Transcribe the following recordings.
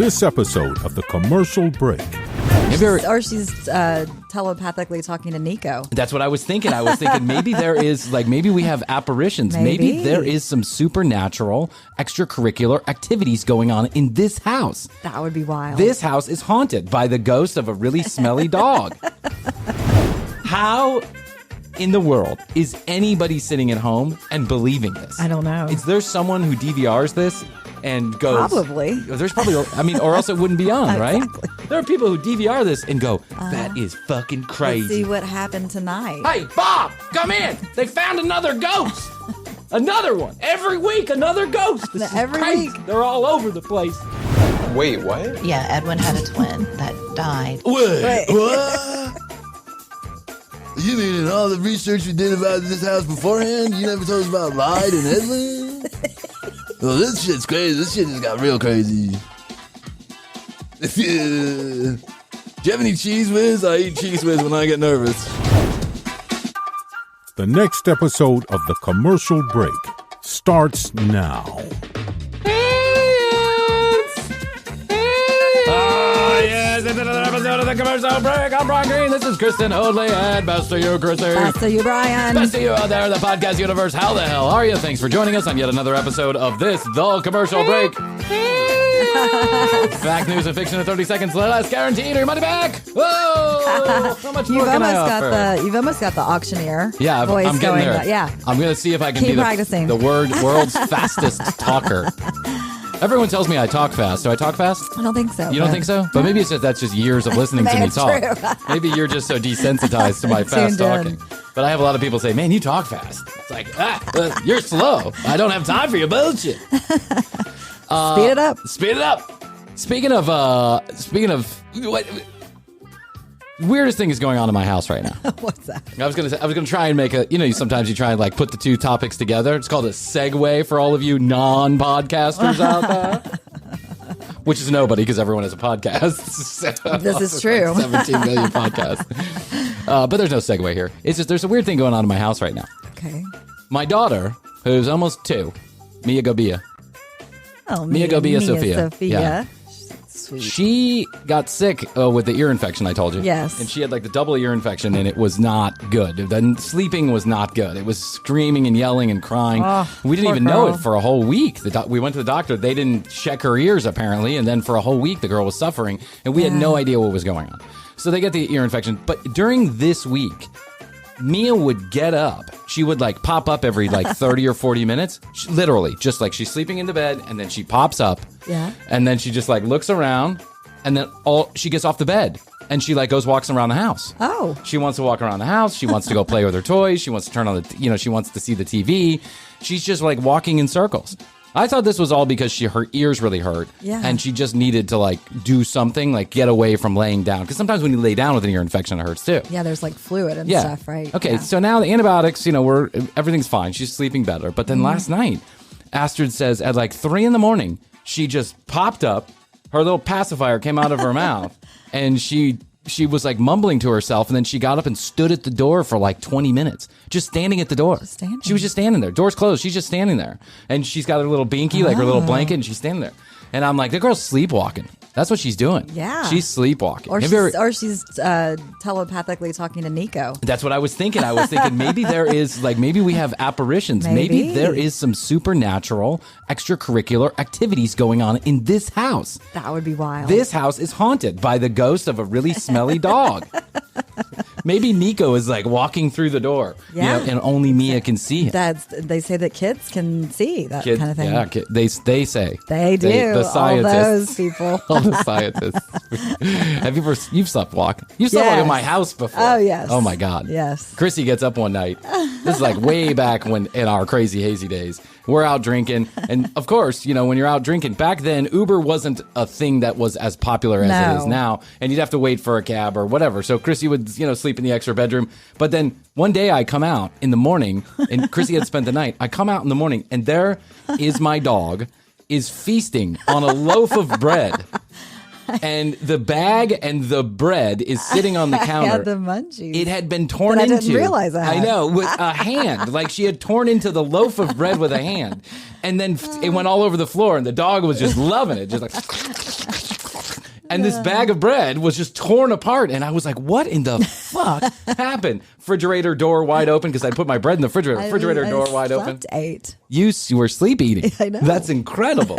this episode of The Commercial Break. Or she's telepathically talking to Nico. That's what I was thinking. I was thinking maybe there is, maybe we have apparitions. Maybe there is some supernatural extracurricular activities going on in this house. That would be wild. This house is haunted by the ghost of a really smelly dog. How in the world is anybody sitting at home and believing this? I don't know. Is there someone who DVRs this and goes... Probably. There's probably... or else it wouldn't be on, right? Exactly. There are people who DVR this and go, that is fucking crazy. Let's see what happened tonight. Hey, Bob, come in. They found another ghost. Another one. Every week, another ghost. This is crazy. Week. They're all over the place. Wait, what? Yeah, Edwin had a twin that died. Wait. What? You mean in all the research you did about this house beforehand, you never told us about Light and Edwin? Well, this shit's crazy. This shit just got real crazy. Do you have any Cheese Whiz? I eat Cheese Whiz when I get nervous. The next episode of The Commercial Break starts now. Yes, it's another episode of The Commercial Break. I'm Bryan Green. This is Christina Hoadley, and best to you, Krissy. Best to you, Bryan. Best to you out there in the podcast universe. How the hell are you? Thanks for joining us on yet another episode of this, The Commercial Break. Fact, news, and fiction in 30 seconds. Less guaranteed. Your money back. Whoa! How much more can I offer? You've almost got the auctioneer Yeah, voice I'm getting going. there. Yeah. I'm going to see if I can Keep be practicing. the world's fastest talker. Everyone tells me I talk fast. Do I talk fast? I don't think so. You don't think so? But maybe it's that's just years of listening to me That's talk. true. Maybe you're just so desensitized to my fast talking. But I have a lot of people say, man, you talk fast. It's like, you're slow. I don't have time for your bullshit. Speed it up. Speed it up. Speaking of what weirdest thing is going on in my house right now. What's that? I was gonna try and make sometimes you try and put the two topics together. It's called a segue for all of you non-podcasters out there. Which is nobody because everyone has a podcast. So, This is true. 17 million podcasts. But there's no segue here. It's just there's a weird thing going on in my house right now. Okay. My daughter, who's almost 2, Mia Gobia. Oh, Mia Sophia. Yeah. Sweet. She got sick with the ear infection, I told you. Yes. And she had the double ear infection, and it was not good. The sleeping was not good. It was screaming and yelling and crying. Oh, we didn't poor even know girl. it for a whole week. We went to the doctor. They didn't check her ears, apparently, and then for a whole week, the girl was suffering, and we had no idea what was going on. So they get the ear infection. But during this week, Mia would get up. She would pop up every 30 or 40 minutes. Literally, just she's sleeping in the bed and then she pops up. Yeah. And then she just looks around and then she gets off the bed and she walks around the house. Oh. She wants to walk around the house. She wants to go play with her toys. She wants to turn on she wants to see the TV. She's just walking in circles. I thought this was all because her ears really hurt. Yeah. And she just needed to do something, get away from laying down. Because sometimes when you lay down with an ear infection, it hurts too. Yeah, there's fluid and Yeah. stuff, right? Okay, Yeah. so now the antibiotics, everything's fine. She's sleeping better. But then last night, Astrid says at 3 a.m, she just popped up. Her little pacifier came out of her mouth, and she was mumbling to herself, and then she got up and stood at the door for 20 minutes, just standing at the door. Standing. She was just standing there. Door's closed. She's just standing there, and she's got her little binky, her little blanket, and she's standing there. And I'm like, the girl's sleepwalking. That's what she's doing. Yeah. She's sleepwalking. Or she's telepathically talking to Nico. That's what I was thinking. I was thinking maybe there is maybe we have apparitions. Maybe there is some supernatural extracurricular activities going on in this house. That would be wild. This house is haunted by the ghost of a really smelly dog. Maybe Nico is walking through the door. Yeah. And only Mia can see him. They say that kids can see that kind of thing. Yeah, they say. They do. The scientists. All those people. All the scientists. You've slept walk? You slept walk in my house before. Oh, yes. Oh, my God. Yes. Krissy gets up one night. This is way back in our crazy hazy days. We're out drinking. And of course, when you're out drinking, back then, Uber wasn't a thing that was as popular as it is now. And you'd have to wait for a cab or whatever. So Krissy would, sleep in the extra bedroom. But then one day I come out in the morning, and Krissy had spent the night. I come out in the morning, and there is my dog is feasting on a loaf of bread. And the bag and the bread is sitting on the counter. I had the munchies. It had been torn into. into. I didn't realize that. I know, with a hand. She had torn into the loaf of bread with a hand. And then it went all over the floor, and the dog was just loving it. Just And this bag of bread was just torn apart. And I was like, what in the fuck happened? Refrigerator door wide open because I put my bread in the refrigerator. Refrigerator door wide open. Ate. You were sleep eating. I know. That's incredible.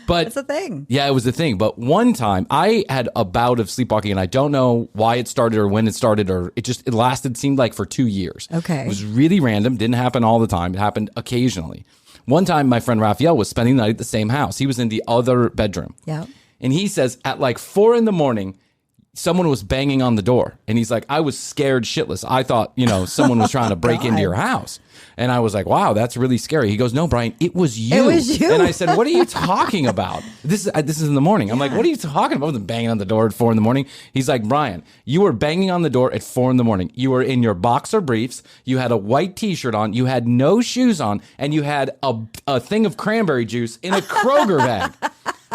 But it's a thing. Yeah, it was a thing. But one time I had a bout of sleepwalking, and I don't know why it started or when it started, or it lasted, seemed like for 2 years. Okay. It was really random. Didn't happen all the time. It happened occasionally. One time my friend Raphael was spending the night at the same house. He was in the other bedroom. Yeah. And he says at like 4 a.m, someone was banging on the door. And he's like, I was scared shitless. I thought, someone was trying to break into your house. And I was like, wow, that's really scary. He goes, no, Bryan, it was you. It was you. And I said, what are you talking about? This is in the morning. I'm like, what are you talking about? I wasn't banging on the door at 4 a.m. He's like, Bryan, you were banging on the door at 4 a.m. You were in your boxer briefs. You had a white T-shirt on. You had no shoes on. And you had a thing of cranberry juice in a Kroger bag.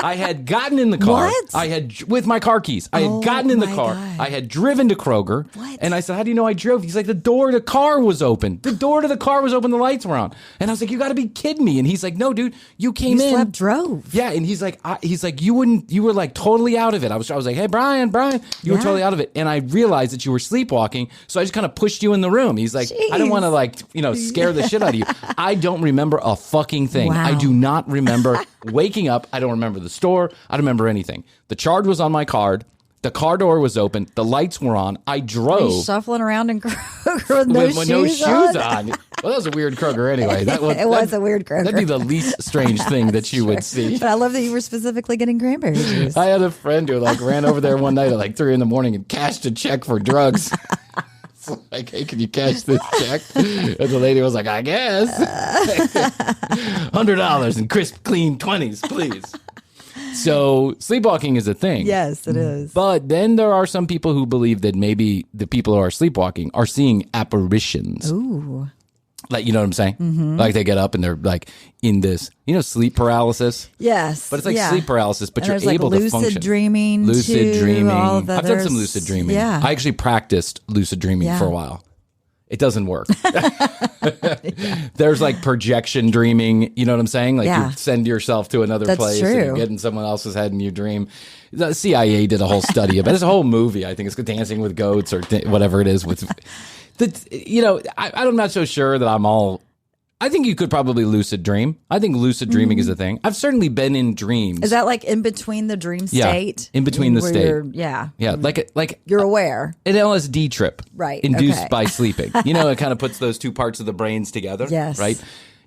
I had gotten in the car. What? With my car keys. I had gotten in the car. God. I had driven to Kroger. What? And I said, how do you know I drove? He's like, the door to the car was open. The door to the car was open. The lights were on. And I was like, you got to be kidding me. And he's like, no, dude, you came in. Slept, drove. Yeah. And he's like, you were like totally out of it. I was like, hey, Bryan, you were totally out of it. And I realized that you were sleepwalking. So I just kind of pushed you in the room. He's like, Jeez. I don't want to scare the shit out of you. I don't remember a fucking thing. Wow. I do not remember waking up. I don't remember the store. I don't remember anything. The charge was on my card. The car door was open. The lights were on. I drove. He's shuffling around in Kroger with no shoes on. Well, that was a weird Kroger anyway. It was a weird Kroger. That'd be the least strange thing that you would see. But I love that you were specifically getting cranberry juice. I had a friend who ran over there one night at 3 a.m. and cashed a check for drugs. It's like, hey, can you cash this check? And the lady was like, I guess. $100 in crisp, clean 20s, please. So sleepwalking is a thing. Yes, it is. But then there are some people who believe that maybe the people who are sleepwalking are seeing apparitions. Ooh. Like, you know what I'm saying? Mm-hmm. Like they get up and they're like in this, sleep paralysis. Yes. But it's like sleep paralysis, but and you're able to function. Lucid dreaming. Lucid dreaming. All the, I've done some lucid dreaming. Yeah. I actually practiced lucid dreaming for a while. It doesn't work. There's like projection dreaming. You know what I'm saying? Like you send yourself to another place and you get in someone else's head and you dream. The CIA did a whole study about it. It's a whole movie. I think it's Dancing with Goats or whatever it is. I'm not so sure that I'm all. I think you could probably lucid dream. I think lucid dreaming is a thing. I've certainly been in dreams. Is that like in between the dream state? In between the state. Yeah. Yeah, like you're aware. An LSD trip. Right. Induced by sleeping. It kind of puts those two parts of the brains together. Yes. Right?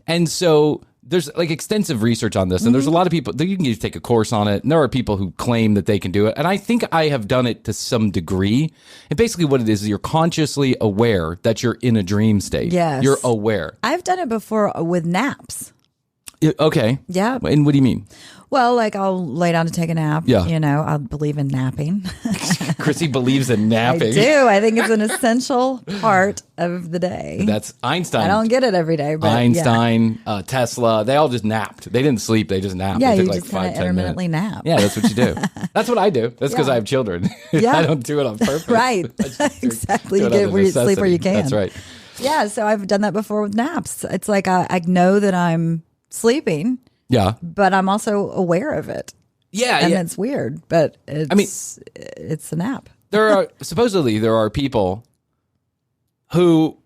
And so there's like extensive research on this, and there's a lot of people you can just take a course on it, and there are people who claim that they can do it, and I think I have done it to some degree. And basically what it is you're consciously aware that you're in a dream state. Yes. You're aware. I've done it before with naps. Okay. Yeah. And what do you mean? Well, like I'll lay down to take a nap. Yeah. I believe in napping. Krissy believes in napping. I do. I think it's an essential part of the day. That's Einstein. I don't get it every day, but Einstein, Tesla, they all just napped. They didn't sleep. They just napped. Yeah, they took you like just kind of 5-10 intermittently minutes. nap. Yeah, that's what you do. That's what I do. That's because I have children. Yeah. I don't do it on purpose. Right. Exactly. You get where you sleep where you can. That's right. Yeah, so I've done that before with naps. It's like I know that I'm sleeping. Yeah. But I'm also aware of it. Yeah. And it's weird, but it's a nap. Supposedly there are people who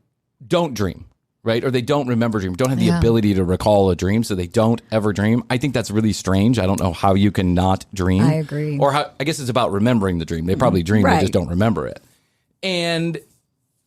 don't dream, right? Or they don't remember dream, don't have the ability to recall a dream, so they don't ever dream. I think that's really strange. I don't know how you can not dream. I agree. Or I guess it's about remembering the dream. They probably dream, they just don't remember it. And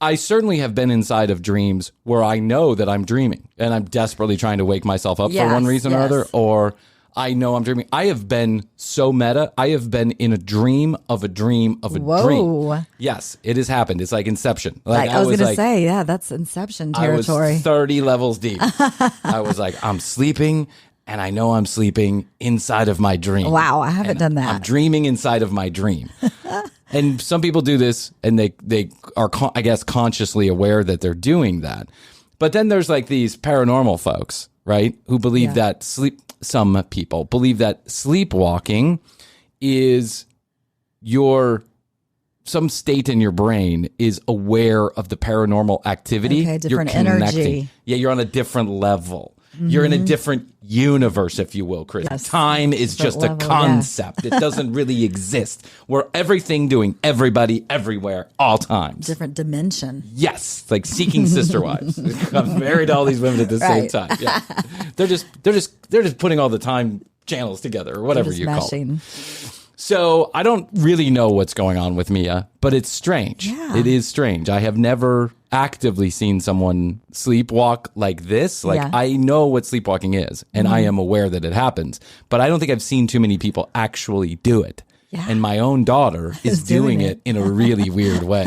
I certainly have been inside of dreams where I know that I'm dreaming and I'm desperately trying to wake myself up for one reason or other, or I know I'm dreaming. I have been so meta. I have been in a dream of a dream of a dream. Yes, it has happened. It's like Inception. Like I was going to say, that's Inception territory. I was 30 levels deep. I was like, I'm sleeping and I know I'm sleeping inside of my dream. Wow, I haven't done that. I'm dreaming inside of my dream. And some people do this and they are, I guess, consciously aware that they're doing that. But then there's like these paranormal folks, right, who believe that some people believe that sleepwalking is some state in your brain is aware of the paranormal activity. Okay, different you're energy. Yeah, you're on a different level. You're in a different universe, if you will, Chris. Yes. Time is just Different a level, yeah. concept. It doesn't really exist. We're everything doing everybody, everywhere, all times. Different dimension. Yes, like seeking sister wives. I'm married to all these women at the same Right. time. Yeah. They're just putting all the time channels together or whatever Just you call it. meshing. So I don't really know what's going on with Mia, but it's strange. Yeah. It is strange. I have never actively seen someone sleepwalk like this. Like Yeah. I know what sleepwalking is and I am aware that it happens, but I don't think I've seen too many people actually do it. Yeah. And my own daughter is doing it in a really weird way.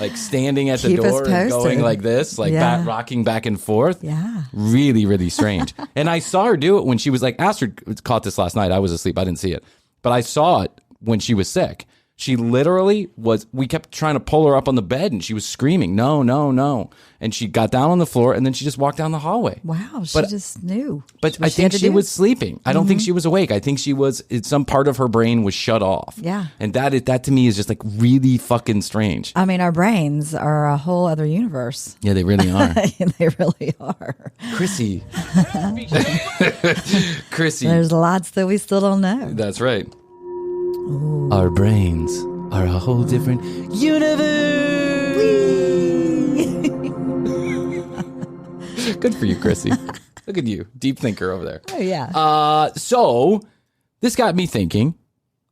Like standing at the Keep us door and going posted. like this, like Yeah. rocking back and forth. Yeah. Really, really strange. And I saw her do it when she was like, Astrid caught this last night. I was asleep. I didn't see it. But I saw it when she was sick. She literally we kept trying to pull her up on the bed and she was screaming, no, no, no. And she got down on the floor and then she just walked down the hallway. Wow. She But- just knew. But what I think had to she do. was sleeping. I don't think she was awake. I think some part of her brain was shut off. Yeah. And that to me is just like really fucking strange. I mean, our brains are a whole other universe. Yeah, they really are. They really are. Krissy. Krissy. There's lots that we still don't know. That's right. Our brains are a whole different universe. Good for you, Krissy. Look at you, deep thinker over there. Oh, yeah. So this got me thinking,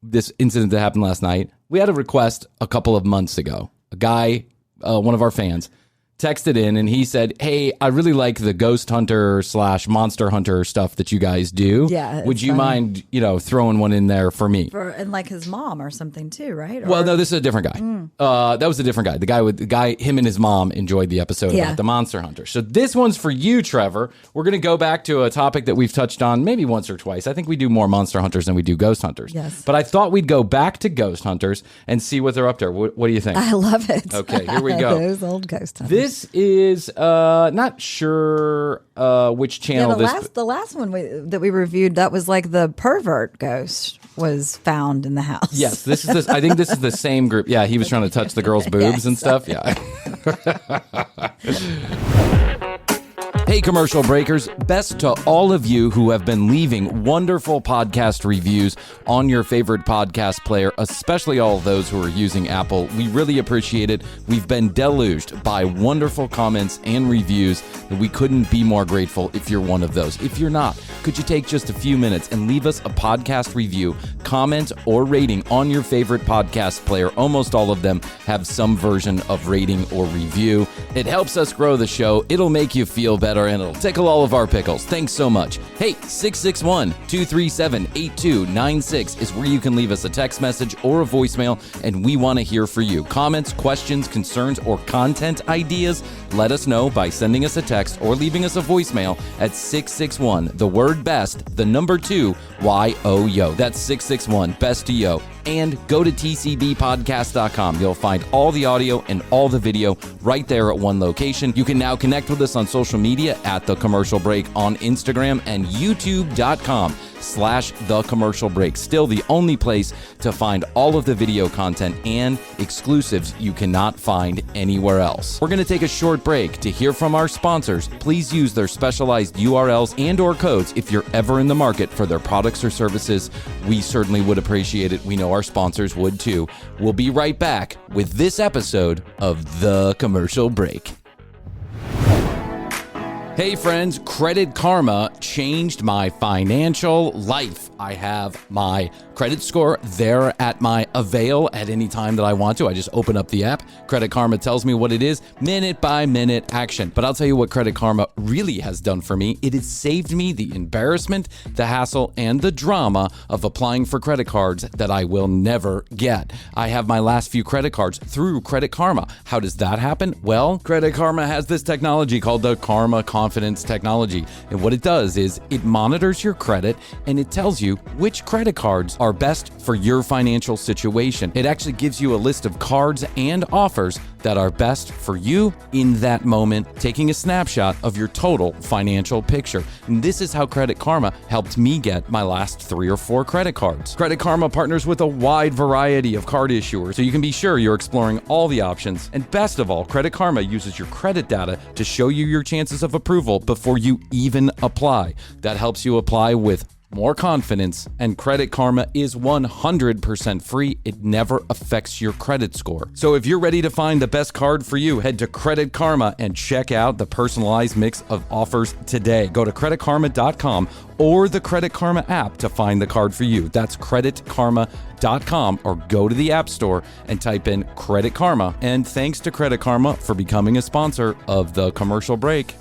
this incident that happened last night. We had a request a couple of months ago. A guy, one of our fans, texted in and he said, hey, I really like the ghost hunter / monster hunter stuff that you guys do. Yeah, it's Would you funny. mind, throwing one in there for me? And like his mom or something too, right? Well, no, this is a different guy. That was a different guy. The guy, him and his mom enjoyed the episode Yeah. about the monster hunter. So this one's for you, Trevor. We're going to go back to a topic that we've touched on maybe once or twice. I think we do more monster hunters than we do ghost hunters. Yes. But I thought we'd go back to ghost hunters and see what they're up to. What do you think? I love it. Okay, here we go. Those old ghost hunters. This is not sure which Yeah, channel the last one that we reviewed, that was like the pervert ghost was found in the house. Yes, this is this. I think this is the same group. Yeah, he was trying to touch the girl's boobs and stuff. Yeah. Hey, commercial breakers. Best to all of you who have been leaving wonderful podcast reviews on your favorite podcast player, especially all of those who are using Apple. We really appreciate it. We've been deluged by wonderful comments and reviews, and we couldn't be more grateful if you're one of those. If you're not, could you take just a few minutes and leave us a podcast review, comment, or rating on your favorite podcast player? Almost all of them have some version of rating or review. It helps us grow the show. It'll make you feel better, and it'll tickle all of our pickles. Thanks so much. Hey, 661-237-8296 is where you can leave us a text message or a voicemail, and we want to hear for you. Comments, questions, concerns, or content ideas, let us know by sending us a text or leaving us a voicemail at 661, the word best, the number 2, YO-YO. That's 661-BEST-YO. And go to tcbpodcast.com. You'll find all the audio and all the video right there at one location. You can now connect with us on social media at The Commercial Break on Instagram and youtube.com/The Commercial Break. Still the only place to find all of the video content and exclusives you cannot find anywhere else. We're going to take a short break to hear from our sponsors. Please use their specialized URLs and or codes if you're ever in the market for their products or services. We certainly would appreciate it. We know our sponsors would too. We'll be right back with this episode of The Commercial Break. Hey friends, Credit Karma changed my financial life. I have my credit score there at my avail at any time that I want to. I just open up the app. Credit Karma tells me what it is, minute by minute action. But I'll tell you what Credit Karma really has done for me. It has saved me the embarrassment, the hassle, and the drama of applying for credit cards that I will never get. I have my last few credit cards through Credit Karma. How does that happen? Well, Credit Karma has this technology called the Karma Confidence Technology. And what it does is it monitors your credit and it tells you which credit cards are best for your financial situation. It actually gives you a list of cards and offers that are best for you in that moment, taking a snapshot of your total financial picture. And this is how Credit Karma helped me get my last 3 or 4 credit cards. Credit Karma partners with a wide variety of card issuers, so you can be sure you're exploring all the options. And best of all, Credit Karma uses your credit data to show you your chances of approval before you even apply. That helps you apply with more confidence, and Credit Karma is 100% free. It never affects your credit score. So if you're ready to find the best card for you, head to Credit Karma and check out the personalized mix of offers today. Go to creditkarma.com or the Credit Karma app to find the card for you. That's creditkarma.com, or go to the App Store and type in Credit Karma. And thanks to Credit Karma for becoming a sponsor of the Commercial Break.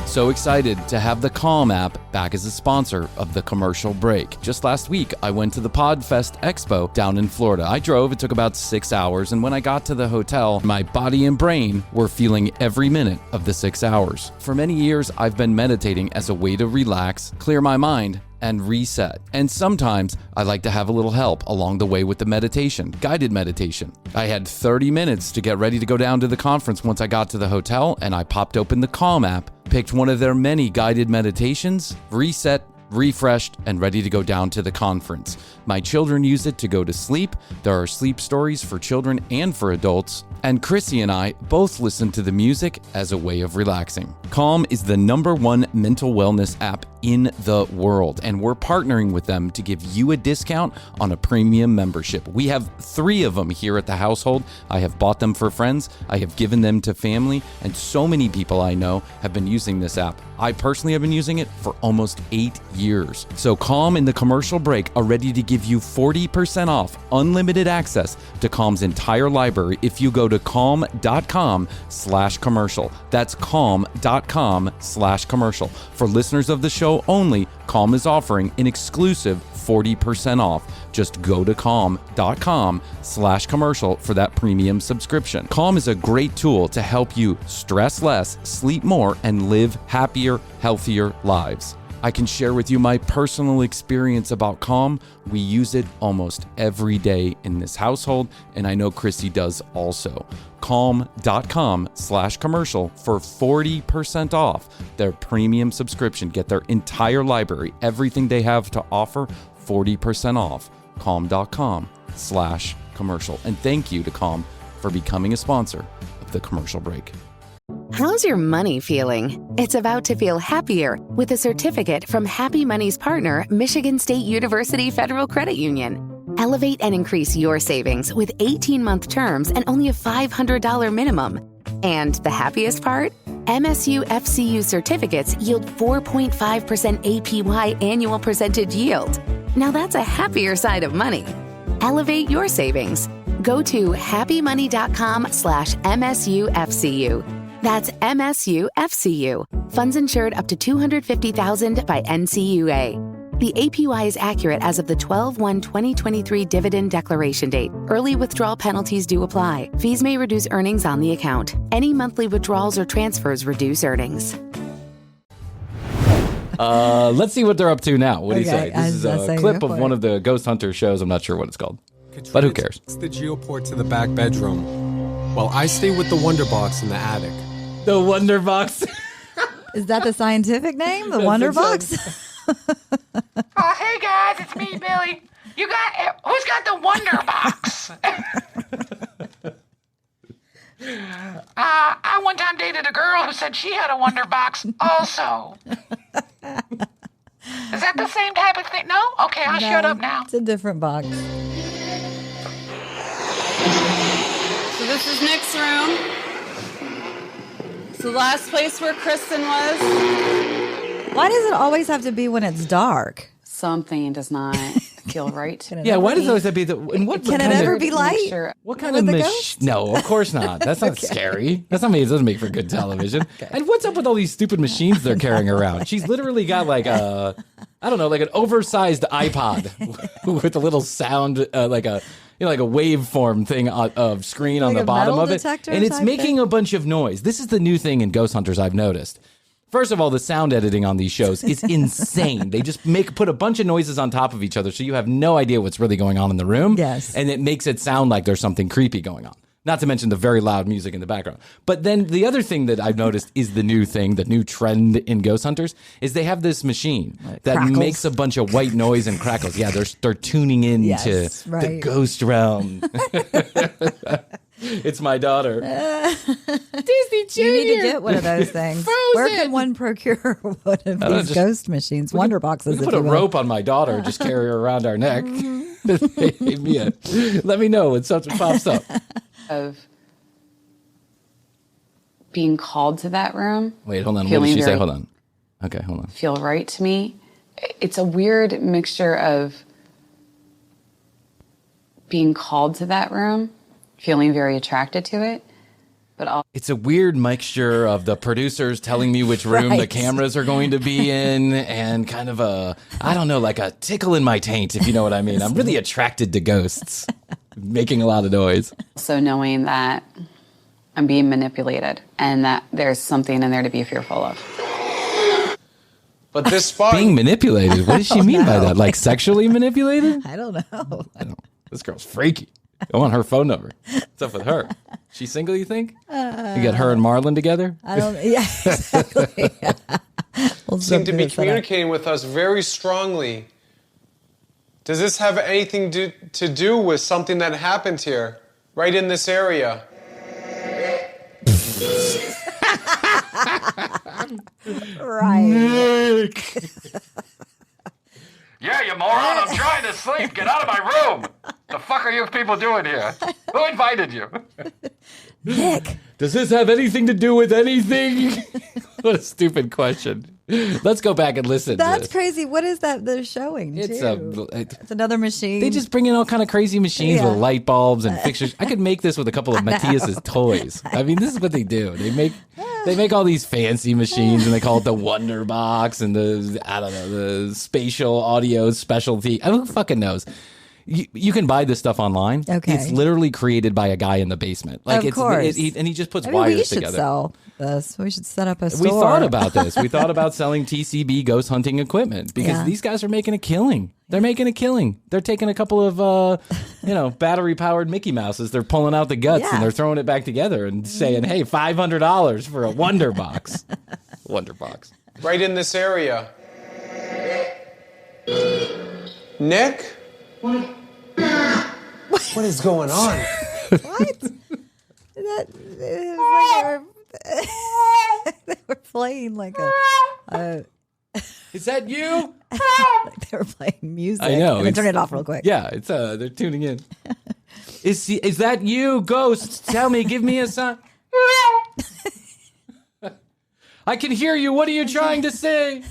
So excited to have the Calm app back as a sponsor of the Commercial Break. Just last week, I went to the PodFest Expo down in Florida. I drove, it took about 6 hours, and when I got to the hotel, my body and brain were feeling every minute of the 6 hours. For many years, I've been meditating as a way to relax, clear my mind, and reset. And sometimes I like to have a little help along the way with the meditation, guided meditation. I had 30 minutes to get ready to go down to the conference once I got to the hotel, and I popped open the Calm app, picked one of their many guided meditations, reset, refreshed, and ready to go down to the conference. My children use it to go to sleep. There are sleep stories for children and for adults. And Krissy and I both listen to the music as a way of relaxing. Calm is the #1 mental wellness app in the world, and we're partnering with them to give you a discount on a premium membership. We have 3 of them here at the household. I have bought them for friends. I have given them to family, and so many people I know have been using this app. I personally have been using it for almost 8 years. So Calm and the Commercial Break are ready to give you 40% off unlimited access to Calm's entire library if you go to calm.com/commercial. That's calm.com/commercial. For listeners of the show only, Calm is offering an exclusive 40% off. Just go to calm.com/commercial for that premium subscription. Calm is a great tool to help you stress less, sleep more, and live happier, healthier lives. I can share with you my personal experience about Calm. We use it almost every day in this household, and I know Krissy does also. Calm.com/commercial for 40% off their premium subscription. Get their entire library, everything they have to offer, 40% off. Calm.com/commercial. And thank you to Calm for becoming a sponsor of the Commercial Break. How's your money feeling? It's about to feel happier with a certificate from Happy Money's partner, Michigan State University Federal Credit Union. Elevate and increase your savings with 18-month terms and only a $500 minimum. And the happiest part? MSU FCU certificates yield 4.5% APY annual percentage yield. Now that's a happier side of money. Elevate your savings. Go to happymoney.com/MSUFCU. That's MSUFCU. Funds insured up to $250,000 by NCUA. The APY is accurate as of the 12/1/2023 dividend declaration date. Early withdrawal penalties do apply. Fees may reduce earnings on the account. Any monthly withdrawals or transfers reduce earnings. Let's see what they're up to now. What do you say? I This was is gonna a say, clip go of for one it. of the Ghost Hunter shows. I'm not sure what it's called. But who cares? It's the geoport to the back bedroom. While I stay with the Wonder Box in the attic. The Wonder Box. Is that the scientific name? The Wonder Box? Oh, hey guys, it's me, Billy. Who's got the Wonder Box? I one time dated a girl who said she had a Wonder Box also. Is that the same type of thing? No? Okay, I'll shut up now. It's a different box. So this is Nick's room. It's the last place where Kristen was. Why does it always have to be when it's dark? Something does not feel right. Yeah, why does it always have to be the... And what Can it kind ever of, be light? Sure. What kind With of the machine? ghost? No, of course not. That's not scary. That's not me. It doesn't make for good television. And what's up with all these stupid machines they're carrying around? She's literally got like a, I don't know, like an oversized iPod with a little sound, like a waveform thing of screen on Like the a bottom metal of it. detector And it's type making thing? a bunch of noise. This is the new thing in Ghost Hunters I've noticed. First of all, the sound editing on these shows is insane. They just put a bunch of noises on top of each other so you have no idea what's really going on in the room. Yes. And it makes it sound like there's something creepy going on. Not to mention the very loud music in the background. But then the other thing that I've noticed is the new trend in Ghost Hunters, is they have this machine that crackles. makes a bunch of white noise and crackles. Yeah, they're tuning into the ghost realm. It's my daughter. Disney Junior. You need to get one of those things. Frozen. Where can one procure one of these ghost machines? Wonder boxes. We put a rope on my daughter and just carry her around our neck. Mia, let me know when something pops up. Of being called to that room. Wait, hold on. What did she say? Hold on. Okay, hold on. Feel right to me. It's a weird mixture of being called to that room, feeling very attracted to it, but also it's a weird mixture of the producers telling me which room the cameras are going to be in, and kind of I don't know, like a tickle in my taint, if you know what I mean. I'm really attracted to ghosts. Making a lot of noise. So knowing that I'm being manipulated and that there's something in there to be fearful of. But this spot... Being manipulated? What does she mean by that? Like sexually manipulated? I don't know. This girl's freaky. I want her phone number. What's up with her? She single, you think? You got her and Marlon together? I don't... Yeah, exactly. We'll seem to be communicating with us very strongly. Does this have anything to do with something that happened here, right in this area? Right. Nick. Yeah, you moron, I'm trying to sleep. Get out of my room. The fuck are you people doing here? Who invited you? Nick. Does this have anything to do with anything? What a stupid question. Let's go back and listen. That's crazy. What is that they're showing? It's it's another machine. They just bring in all kind of crazy machines with light bulbs and fixtures. I could make this with a couple of Matthias's toys. I mean, this is what they do. They make all these fancy machines and they call it the Wonder Box and the spatial audio specialty. I don't know, who fucking knows. You can buy this stuff online. Okay. It's literally created by a guy in the basement. Like of course. And he just puts Maybe wires we should together. Sell this. We should set up a store. We thought about this. We thought about selling TCB ghost hunting equipment because these guys are making a killing. They're making a killing. They're taking a couple of, battery powered Mickey Mouses. They're pulling out the guts and they're throwing it back together and saying, hey, $500 for a Wonder Box. Wonder Box. Right in this area. Nick? What is going on? What? They were playing like a Is that you? like they were playing music. I know. And turn it off real quick. Yeah, it's they're tuning in. Is that you, ghost? Tell me, give me a sign. I can hear you. What are you trying to say?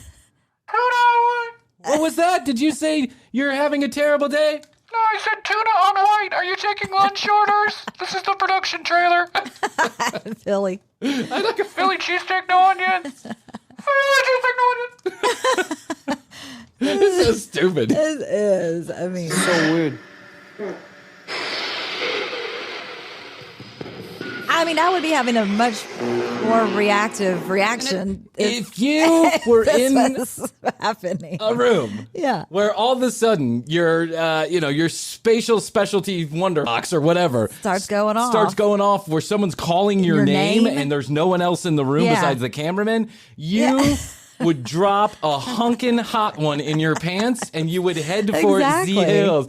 What was that? Did you say you're having a terrible day? No, I said tuna on white. Are you taking lunch orders? This is the production trailer. Philly. I like a Philly cheesesteak, no onions. Philly cheesesteak, no onions. This is so stupid. It is. I mean, So weird. I would be having a much more reactive reaction If you were in was happening. a room where all of a sudden your spatial specialty Wonder Box or whatever starts going off where someone's calling your name and there's no one else in the room besides the cameraman, you would drop a hunkin' hot one in your pants and you would head for the hills.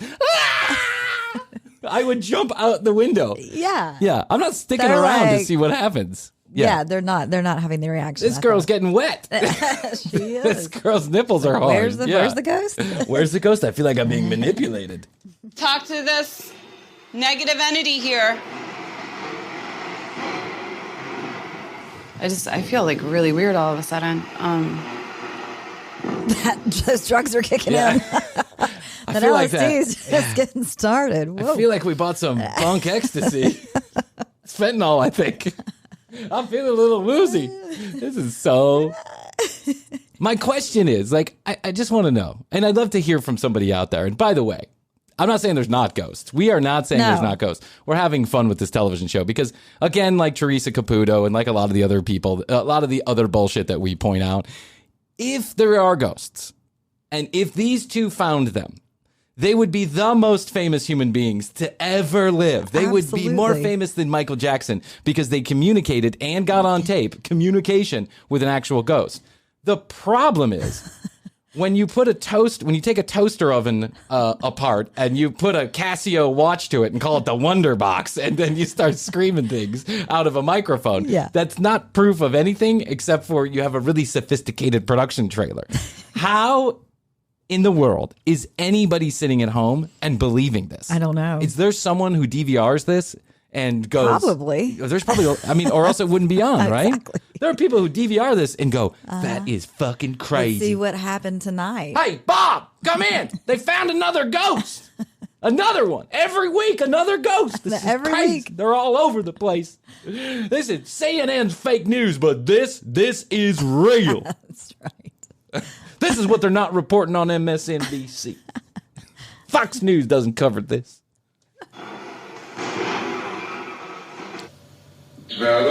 I would jump out the window. Yeah. Yeah. I'm not sticking around to see what happens. Yeah, they're not having the reaction. This girl's getting wet. She is. This girl's nipples are hard. Where's the ghost? Where's the ghost? I feel like I'm being manipulated. Talk to this negative entity here. I feel like really weird all of a sudden. Those drugs are kicking in. I feel like that. LSD's just getting started. Whoa. I feel like we bought some bunk ecstasy. It's fentanyl, I think. I'm feeling a little woozy. This is so... My question is, I just want to know, and I'd love to hear from somebody out there. And by the way, I'm not saying there's not ghosts. We are not saying there's not ghosts. We're having fun with this television show because, again, like Teresa Caputo and like a lot of the other people, a lot of the other bullshit that we point out, if there are ghosts and if these two found them, they would be the most famous human beings to ever live. They would be more famous than Michael Jackson because they communicated and got on tape communication with an actual ghost. The problem is when you take a toaster oven apart and you put a Casio watch to it and call it the Wonder Box, and then you start screaming things out of a microphone. Yeah. That's not proof of anything except for you have a really sophisticated production trailer. How in the world is anybody sitting at home and believing this? I don't know. Is there someone who DVRs this and goes... Probably. There's probably... I mean, or else it wouldn't be on, right? Exactly. There are people who DVR this and go, that is fucking crazy. Let's see what happened tonight. Hey, Bob, come in. They found another ghost. Another one. Every week, another ghost. This is Every crazy. week. They're all over the place. This is CNN's fake news, but this is real. That's right. This is what they're not reporting on MSNBC. Fox News doesn't cover this. Had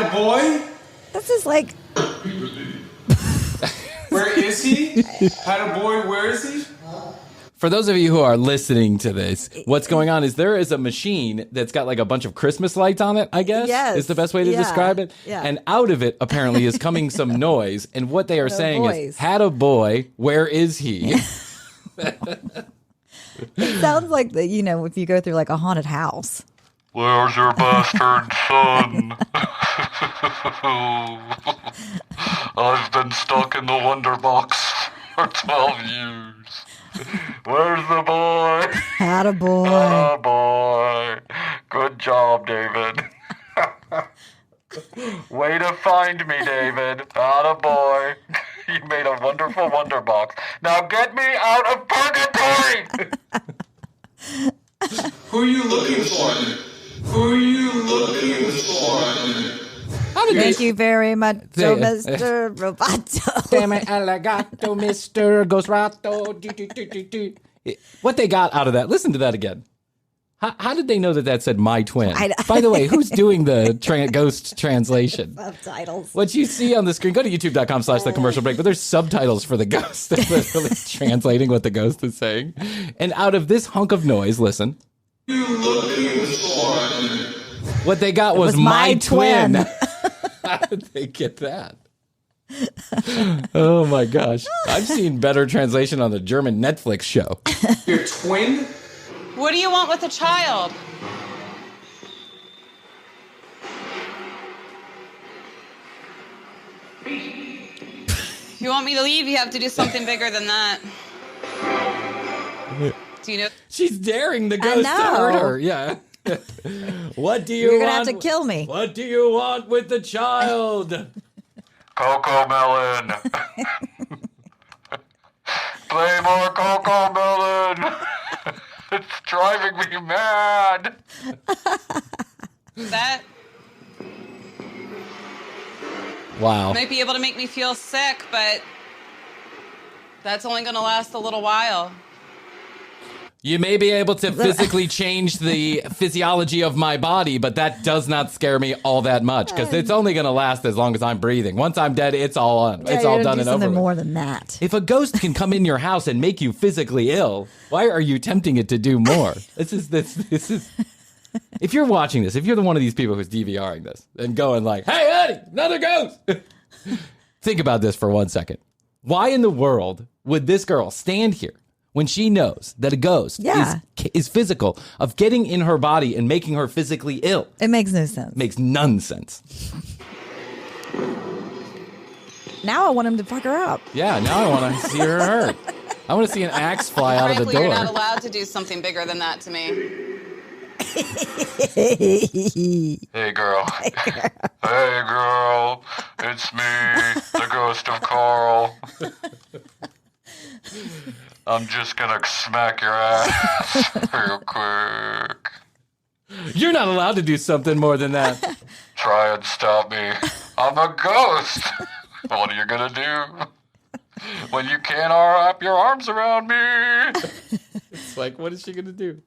a boy? This is like... Where is he? Had a boy, where is he? For those of you who are listening to this, what's going on is there is a machine that's got like a bunch of Christmas lights on it, I guess, is the best way to describe it. Yeah. And out of it, apparently, is coming some noise. And what they are saying is, had a boy, where is he? It sounds like, if you go through like a haunted house. Where's your bastard son? I've been stuck in the Wonder Box for 12 years. Where's the boy? Had a boy. Had a boy. Good job, David. Way to find me, David. Had a boy. You made a wonderful Wonder Box. Now get me out of purgatory! Who are you looking for? Who are you looking for? Thank you very much, Mr. Roboto. Damn it, Alligato, Mr. Ghost Rato. What they got out of that, listen to that again. How did they know that said my twin? By the way, who's doing the ghost translation? Subtitles. What you see on the screen, go to youtube.com/the commercial break, but there's subtitles for the ghost. They're literally translating what the ghost is saying. And out of this hunk of noise, listen. You looking for? What they got was my twin. How did they get that? Oh my gosh. I've seen better translation on the German Netflix show. Your twin? What do you want with a child? If you want me to leave, you have to do something bigger than that. Do you know? She's daring the ghost to hurt her. Yeah. What do you want? You're going to have to kill me. What do you want with the child? Coco Melon. Play more Coco Melon. It's driving me mad. That wow. might be able to make me feel sick, but that's only going to last a little while. You may be able to physically change the physiology of my body, but that does not scare me all that much because it's only going to last as long as I'm breathing. Once I'm dead, it's all on. It's all done and over. Something more than that. If a ghost can come in your house and make you physically ill, why are you tempting it to do more? This is. If you're watching this, if you're one of these people who's DVRing this and going like, "Hey, Eddie, another ghost," think about this for 1 second. Why in the world would this girl stand here when she knows that a ghost is physical, of getting in her body and making her physically ill? It makes no sense. Makes none sense. Now I want him to fuck her up. Yeah, now I want to see her hurt. I want to see an axe fly out of the door. You're not allowed to do something bigger than that to me. Hey, girl. Hey, girl. It's me, the ghost of Carl. I'm just gonna smack your ass real quick. You're not allowed to do something more than that. Try and stop me. I'm a ghost. What are you gonna do? when you can't wrap your arms around me. It's like, what is she going to do?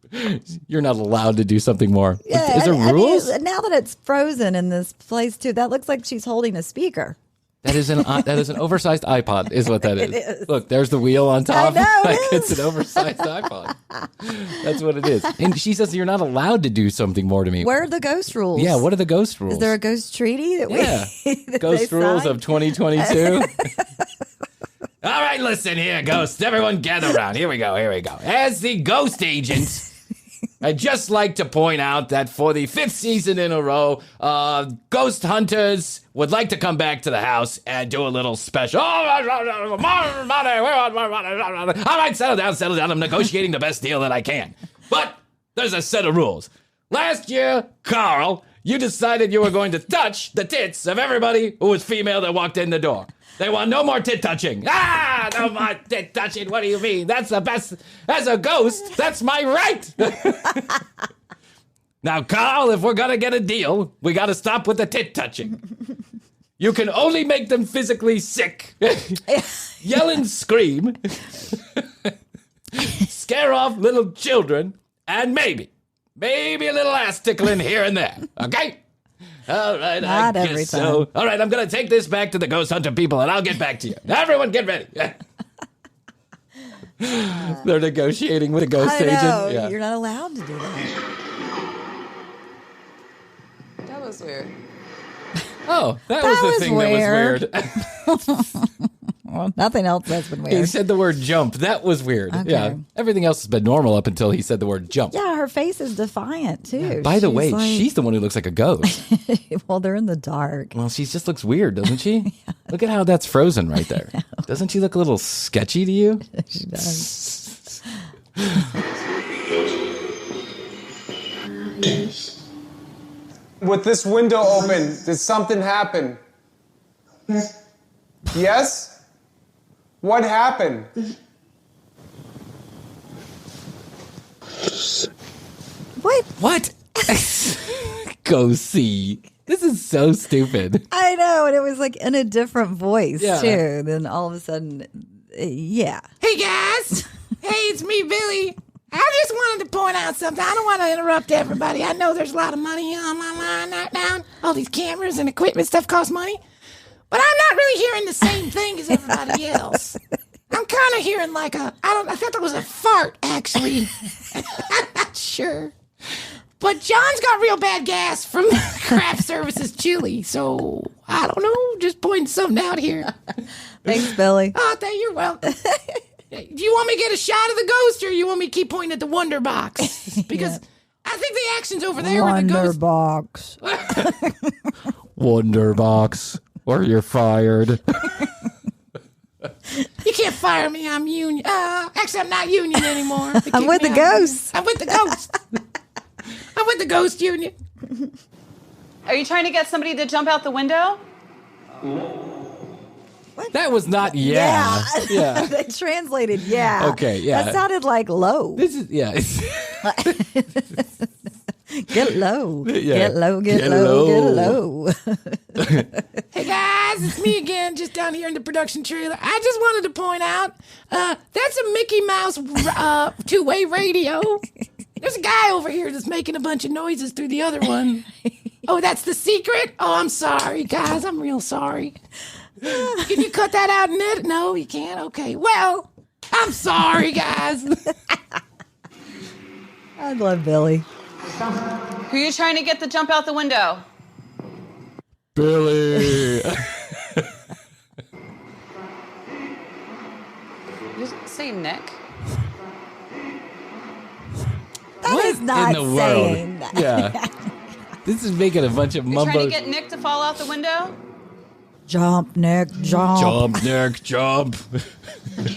You're not allowed to do something more. Yeah, is there rules? Now that it's frozen in this place too, that looks like she's holding a speaker. That is an oversized iPod, is what that is. It is. Look, there's the wheel on top. I know, It's an oversized iPod. That's what it is. And she says you're not allowed to do something more to me. Where are the ghost rules? Yeah, what are the ghost rules? Is there a ghost treaty that that ghost they rules signed? of 2022. All right, listen here, ghosts. Everyone gather around. Here we go. As the ghost agent, I'd just like to point out that for the 5th season in a row, ghost hunters would like to come back to the house and do a little special. All right, settle down. I'm negotiating the best deal that I can. But there's a set of rules. Last year, Carl, you decided you were going to touch the tits of everybody who was female that walked in the door. They want no more tit touching. No more tit touching. What do you mean? That's the best. As a ghost, that's my right. Now, Carl, if we're going to get a deal, we got to stop with the tit touching. You can only make them physically sick. Yell and scream. Scare off little children. And maybe a little ass tickling here and there. Okay? All right, Not I every guess time. so. All right, I'm going to take this back to the ghost hunter people, and I'll get back to you. Everyone get ready. They're negotiating with a ghost I know. agent. Yeah. You're not allowed to do that. That was weird. Oh, that was the thing weird. that was weird. Well, nothing else has been He weird. said the word jump. That was weird. Okay. Yeah. Everything else has been normal up until he said the word jump. Yeah, her face is defiant too. By the She's way, like- she's the one who looks like a ghost. well, they're in the dark. Well, she just looks weird, doesn't she? Yeah. Look at how that's frozen right there. Doesn't she look a little sketchy to you? She does. With this window open, did something happen? Yes? What happened? What? Go see. This is so stupid. I know, and it was like in a different voice Yeah. too. Then all of a sudden, yeah. Hey guys, hey, it's me, Billy. I just wanted to point out something. I don't want to interrupt everybody. I know there's a lot of money on my line right now. All these cameras and equipment stuff costs money. But I'm not really hearing the same thing as everybody else. I'm kind of hearing like I thought that was a fart, actually. I'm not sure. But John's got real bad gas from craft services chili, so I don't know. Just pointing something out here. Thanks, Billy. Oh, you're welcome. Do you want me to get a shot of the ghost, or you want me to keep pointing at the Wonder Box? Because I think the action's over there with the ghost. Box. Wonder box, or you're fired. You can't fire me. I'm union. Actually, I'm not union anymore. They I'm kicked with me the out. ghost. I'm with the ghost. I'm with the ghost union. Are you trying to get somebody to jump out the window? That was not yeah. Yeah. They translated yeah. Okay, yeah. That sounded like low. This is Get low. Yeah. Get low, get, Get low, low. get low. Hey guys, it's me again, just down here in the production trailer. I just wanted to point out, that's a Mickey Mouse two-way radio. There's a guy over here that's making a bunch of noises through the other one. Oh, that's the secret? Oh, I'm sorry, guys. I'm real sorry. Can you cut that out and edit? No, you can't? Okay. Well, I'm sorry, guys. I love Billy. Who are you trying to get to jump out the window? Billy. You say Nick? That is not in the saying world? that. Yeah. This is making a bunch of You're mumbo. trying to get Nick to fall out the window? Jump, Nick, jump. Jump, Nick, jump.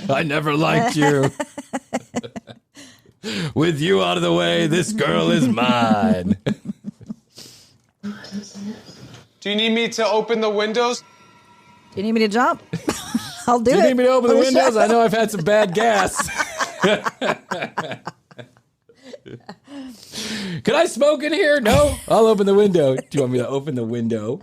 I never liked you. With you out of the way, this girl is mine. Do you need me to open the windows? Do you need me to jump? I'll do Do it. you need me to open the for windows? show. I know I've had some bad gas. Can I smoke in here? No? I'll open the window. Do you want me to open the window?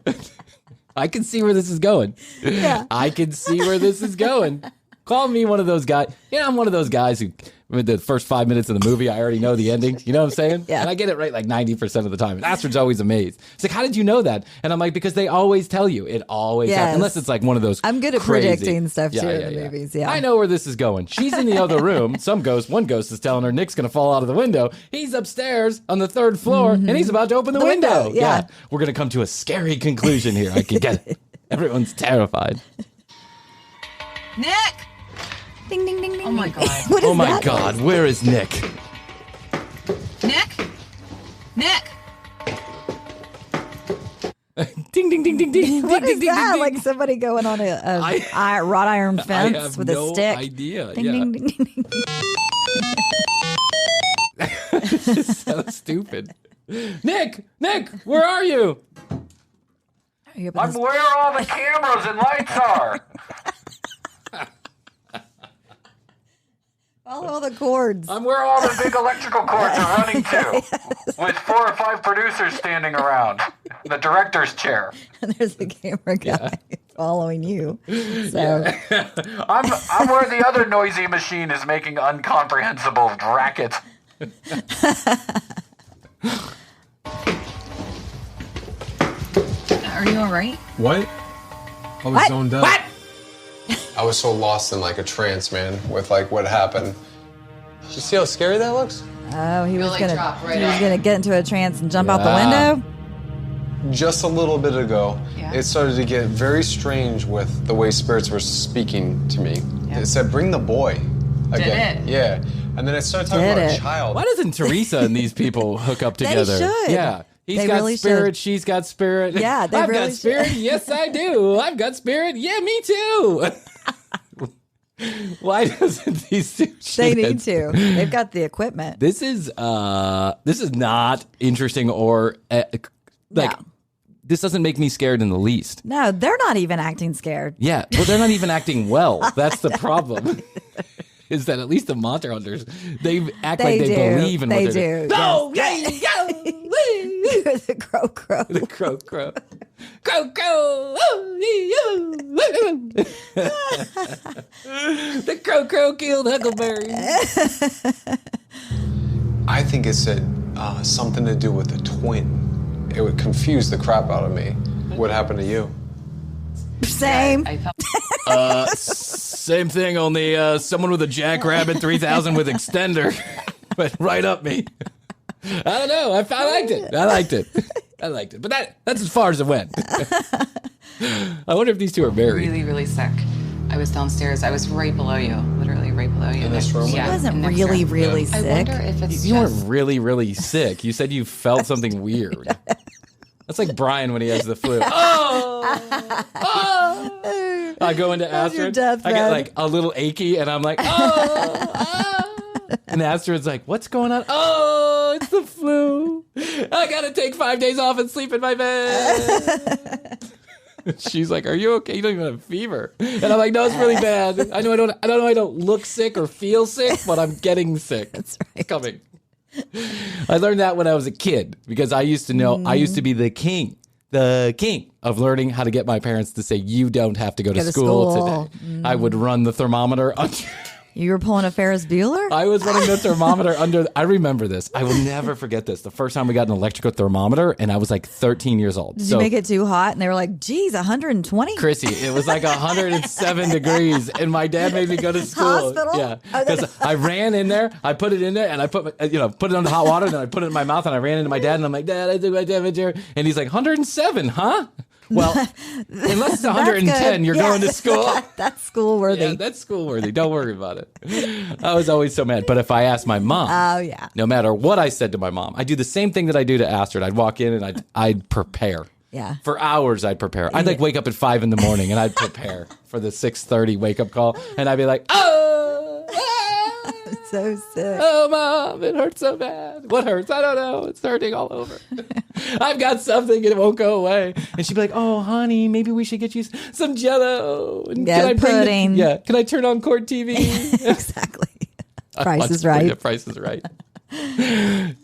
I can see where this is going. Yeah. I can see where this is going. Call me one of those guys. Yeah, I'm one of those guys who, with the first 5 minutes of the movie, I already know the ending. You know what I'm saying? Yeah. And I get it right like 90% of the time. And Astrid's always amazed. It's like, how did you know that? And I'm like, because they always tell you. It always happens. Unless it's like one of those I'm good at crazy, predicting stuff too in the movies. Yeah. I know where this is going. She's in the other room. One ghost is telling her Nick's going to fall out of the window. He's upstairs on the 3rd floor and he's about to open the window. Yeah. We're going to come to a scary conclusion here. I can get it. Everyone's terrified. Nick! Ding, ding, ding, ding. Oh my God. What is Oh my that God, noise? where is Nick? Nick? Nick? Ding, ding, ding, ding, ding. What ding, is ding, that? ding, like ding. somebody going on a wrought iron fence I have with no a stick. idea. Ding, Yeah. ding, ding, ding, ding. This is so stupid. Nick, where are you? Are you up in I'm this- where all the cameras and lights are. Follow all the cords. I'm where all the big electrical cords are running to, with 4 or 5 producers standing around. The director's chair. And there's a camera guy following you. So I'm where the other noisy machine is making incomprehensible racket. Are you all right? What? I was zoned out. What? I was so lost in like a trance, man, with like what happened. Did you see how scary that looks? Oh, he was like, gonna drop right he was off. gonna get into a trance and jump out the Yeah. window. Just a little bit ago, Yeah. it started to get very strange with the way spirits were speaking to me. It said, "Bring the boy." Again. it? Yeah. And then it started talking Did about it? a child. Why doesn't Teresa and these people hook up They together? should. Yeah. He's They got really spirit. should. She's got spirit. Yeah, they I've really got spirit. should. Yes, I do. I've got spirit. Yeah, me too. Why doesn't these two? They need shitheads- to. They've got the equipment. This is not interesting or like No. this doesn't make me scared in the least. No, they're not even acting scared. Yeah, well, they're not even acting well. That's the problem. Is that at least the monster hunters, they act like they believe in they what they're do. doing. Go, Yes. yeah, go, the crow. the crow. The crow killed Huckleberry. I think it said something to do with a twin. It would confuse the crap out of me. What happened to you? Same. I felt Same thing, only someone with a Jackrabbit 3000 with extender went right up me. I don't know. I liked it. I liked it. But that's as far as it went. I wonder if these two are married. really, really sick. I was downstairs. I was right below you, literally right below you. In this room? Yeah, She wasn't next really, room. really I sick. wonder if it's You just... weren't really, really sick. You said you felt something weird. That's like Bryan when he has the flu. Oh! I go into That's your Astrid. death I get bed. like a little achy, and I'm like, oh! And Astrid's like, what's going on? Oh, it's the flu. I gotta take 5 days off and sleep in my bed. She's like, are you okay? You don't even have a fever. And I'm like, no, it's really bad. I know I don't look sick or feel sick, but I'm getting sick. That's right. It's coming. I learned that when I was a kid because I used to know I used to be the king of learning how to get my parents to say you don't have to go to school today. I would run the thermometer under. You were pulling a Ferris Bueller? I was running the thermometer under. I remember this. I will never forget this. The first time we got an electrical thermometer, and I was like 13 years old. Did you make it too hot? And they were like, geez, 120? Krissy, it was like 107 degrees, and my dad made me go to school. Hospital? Yeah, Oh, because I ran in there, I put it in there, and I put it under hot water, and then I put it in my mouth, and I ran into my dad, and I'm like, Dad, I took my temperature, and he's like, 107, huh? Well, unless it's 110, you're going to school. That's school worthy. Yeah, that's school worthy. Don't worry about it. I was always so mad. But if I asked my mom, Oh, yeah. no matter what I said to my mom, I do the same thing that I do to Astrid. I'd walk in and I'd prepare. Yeah. For hours, I'd prepare. I'd like wake up at 5 a.m. and I'd prepare for the 6:30 wake up call, and I'd be like, So sick. oh, Mom, it hurts so bad. What hurts? I don't know. It's hurting all over. I've got something and it won't go away. And she'd be like, oh, honey, maybe we should get you some Jell-O. And Yeah, pudding. Can I turn on court TV? Exactly. Price is right. Price is right.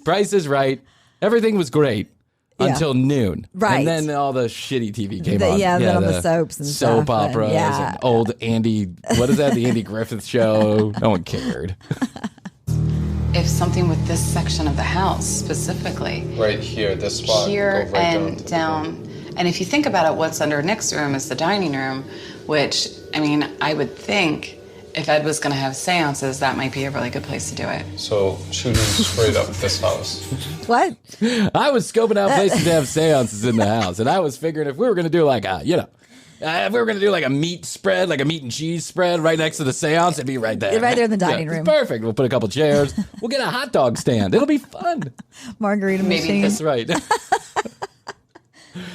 Price is right. Everything was great. until noon. Right. And then all the shitty TV came on. Yeah, then all the soaps and soap stuff, operas and old Andy, what is that? The Andy Griffith show. No one cared. If something with this section of the house specifically. Right here, this spot. Here go right and down. And if you think about it, what's under Nick's room is the dining room, which, I mean, I would think if Ed was going to have seances, that might be a really good place to do it. So shooting straight up this house. What? I was scoping out places to have seances in the house, and I was figuring if we were going to do like a, if we were going to do like a meat spread, like a meat and cheese spread right next to the seance, it'd be right there. Right there in the dining room. Perfect. We'll put a couple chairs. We'll get a hot dog stand. It'll be fun. Margarita machine. That's right.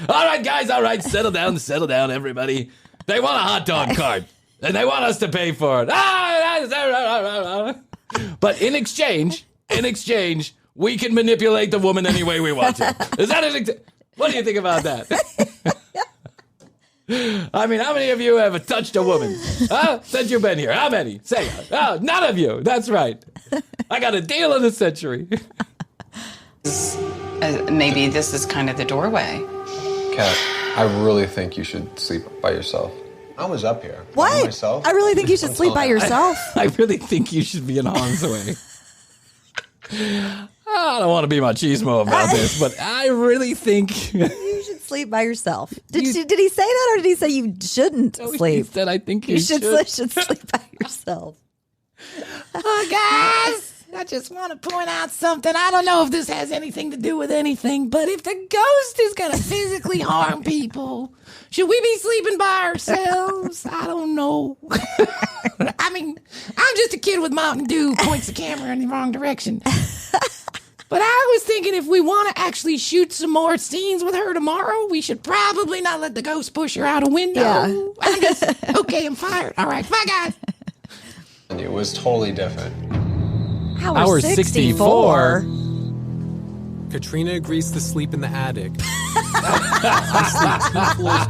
All right, guys. All right. Settle down, everybody. They want a hot dog cart, and they want us to pay for it. But in exchange, we can manipulate the woman any way we want to. Is that what do you think about that? I mean, how many of you have touched a woman? Since you've been here? How many? Say it. Oh, none of you. That's right. I got a deal of the century. Maybe this is kind of the doorway. Kat, I really think you should sleep by yourself. I was up here. What? By myself. I really think you should sleep by yourself. I really think you should be in harm's way. I don't want to be machismo about this, but I really think you should sleep by yourself. Did he say that, or did he say you shouldn't sleep? He said I think you should sleep by yourself. Oh, guys, I just want to point out something. I don't know if this has anything to do with anything, but if the ghost is going to physically harm people, should we be sleeping by ourselves? I don't know. I mean, I'm just a kid with Mountain Dew, points the camera in the wrong direction. But I was thinking if we want to actually shoot some more scenes with her tomorrow, we should probably not let the ghost push her out a window. Yeah. I'm fired. All right, bye, guys. And it was totally different. Hour 64. Katrina agrees to sleep in the attic. I sleep 2 floors.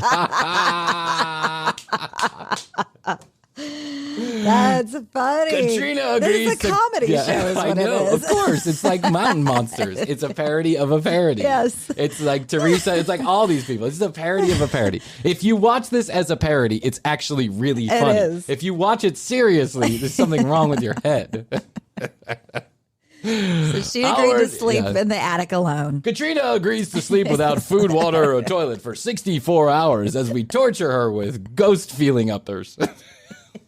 That's funny. Katrina agrees. This is a comedy show, is what I know, it is. Of course. It's like Mountain Monsters. It's a parody of a parody. Yes. It's like Teresa. It's like all these people. It's a parody of a parody. If you watch this as a parody, it's actually really funny. It is. If you watch it seriously, there's something wrong with your head. So she agreed to sleep in the attic alone. Katrina agrees to sleep without food, water, or a toilet for 64 hours as we torture her with ghost feeling uppers.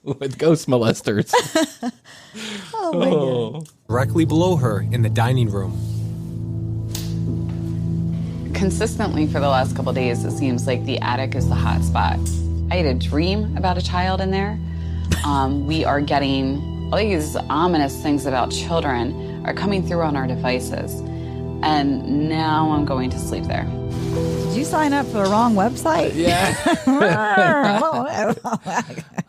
With ghost molesters. Oh my God. Directly below her in the dining room. Consistently for the last couple of days, it seems like the attic is the hot spot. I had a dream about a child in there. We are getting all these ominous things about children are coming through on our devices. And now I'm going to sleep there. Did you sign up for the wrong website? Yeah.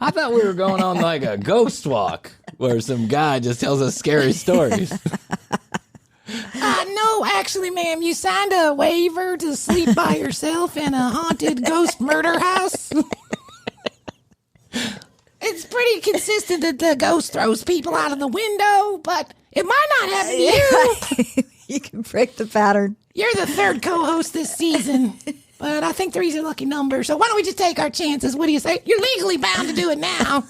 I thought we were going on like a ghost walk where some guy just tells us scary stories. No, actually, ma'am, you signed a waiver to sleep by yourself in a haunted ghost murder house. It's pretty consistent that the ghost throws people out of the window, but it might not happen to you. You can break the pattern. You're the third co-host this season, but I think three's a lucky number, so why don't we just take our chances? What do you say? You're legally bound to do it now.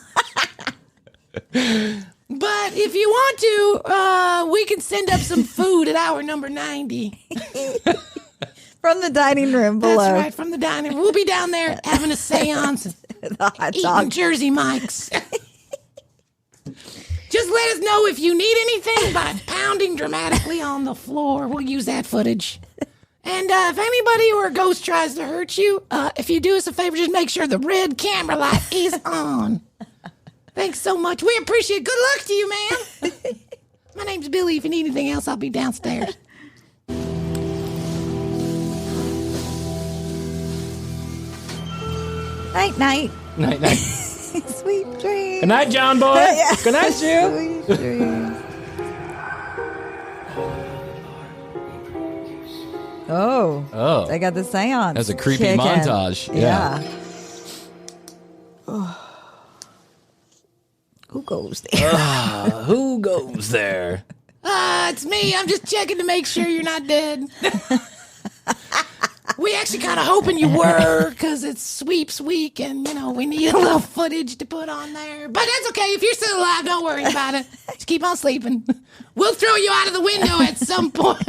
But if you want to, we can send up some food at hour number 90. From the dining room below. That's right, from the dining room. We'll be down there having a seance, eating Jersey Mike's. Just let us know if you need anything by pounding dramatically on the floor. We'll use that footage. And if anybody or a ghost tries to hurt you, if you do us a favor, just make sure the red camera light is on. Thanks so much. We appreciate it. Good luck to you, ma'am. My name's Billy. If you need anything else, I'll be downstairs. Night, night. Night, night. Sweet dreams. Good night, John boy. Yeah. Good night, you. Sweet dreams. Oh. I got the seance. That's a creepy kicking. montage. Yeah. Who goes there? Who goes there? It's me. I'm just checking to make sure you're not dead. actually kind of hoping you were, because it's sweeps week, and we need a little footage to put on there. But that's okay. If you're still alive, don't worry about it. Just keep on sleeping. We'll throw you out of the window at some point.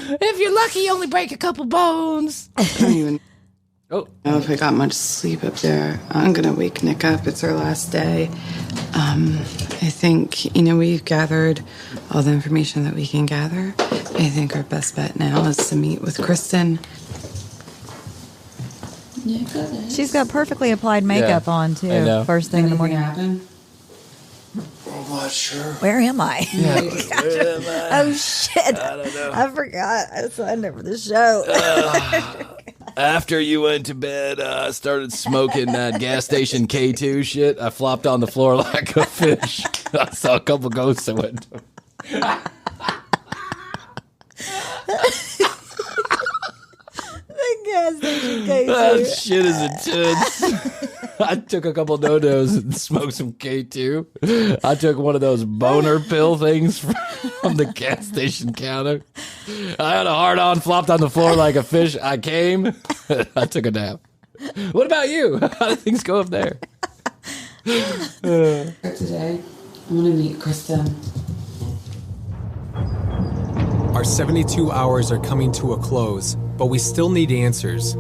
If you're lucky, you only break a couple bones. I don't even know if I got much sleep up there. I'm going to wake Nick up. It's our last day. I think, we've gathered all the information that we can gather. I think our best bet now is to meet with Kristen. She's got perfectly applied makeup on, too, first thing in the morning. Happen? I'm not sure. Where am I? Yeah. Where am I? Oh, shit. I don't know. I forgot. I signed up for the show. After you went to bed, I started smoking that gas station K2 shit. I flopped on the floor like a fish. I saw a couple ghosts that went. The gas station K2. That shit is intense. I took a couple no-nos and smoked some K2. I took one of those boner pill things from the gas station counter. I had a hard-on, flopped on the floor like a fish. I came. I took a nap. What about you? How did things go up there? Today, I want to meet Kristen. Our 72 hours are coming to a close, but we still need answers.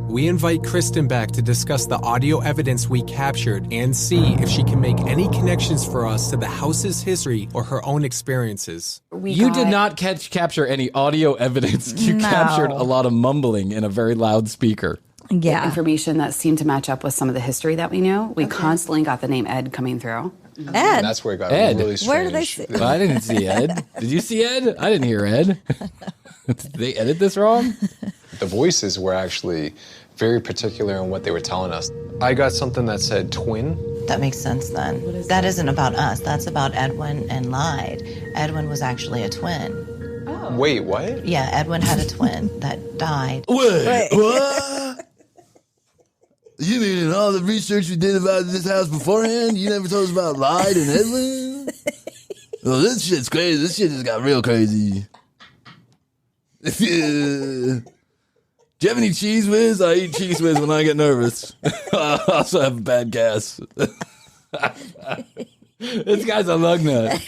We invite Kristen back to discuss the audio evidence we captured and see if she can make any connections for us to the house's history or her own experiences. You did not capture any audio evidence. You captured a lot of mumbling in a very loud speaker. Yeah. Information that seemed to match up with some of the history that we knew. We constantly got the name Ed coming through. Ed? That's where it got Ed. really strange. Where did they see? I didn't see Ed. Did you see Ed? I didn't hear Ed. Did they edit this wrong? The voices were actually very particular in what they were telling us. I got something that said twin. That makes sense then. That isn't about us. That's about Edwin and lied. Edwin was actually a twin. Oh. Wait, what? Yeah, Edwin had a twin that died. Wait, what? You mean in all the research we did about this house beforehand, you never told us about Lied and Edwin? Well, this shit's crazy. This shit just got real crazy. Do you have any Cheese Whiz? I eat Cheese Whiz when I get nervous. I also have bad gas. This guy's a lug nut.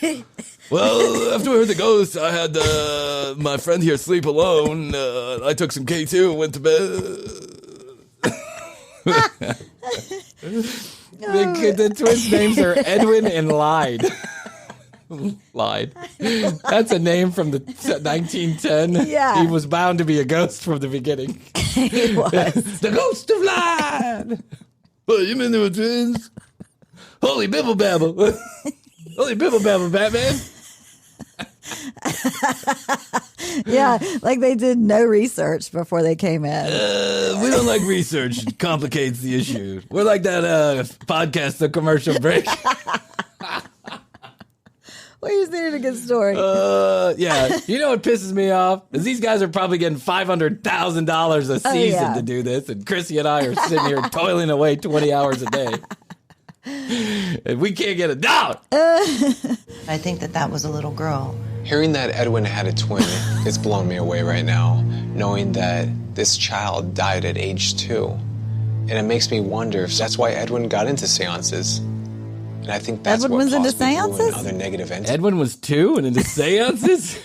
Well, after we heard the ghost, I had my friend here sleep alone. I took some K2 and went to bed. The twins' names are Edwin and Lied. Lied. That's a name from the 1910. Yeah. He was bound to be a ghost from the beginning. He was. The ghost of Lied. Well, you mean they were twins? Holy bibble babble. Holy bibble babble, Batman. Yeah, like they did no research before they came in. We don't like research. It complicates the issue. We're like that podcast, The Commercial Break. We just needed a good story. Yeah. You know what pisses me off? Is these guys are probably getting $500,000 a season to do this, and Krissy and I are sitting here toiling away 20 hours a day. And we can't get it down. I think that was a little girl. Hearing that Edwin had a twin, it's blown me away right now, knowing that this child died at age 2. And it makes me wonder if that's why Edwin got into seances. And I think that's Edwin what was into possibly drew in seances? other negative entities. Edwin was 2 and into seances?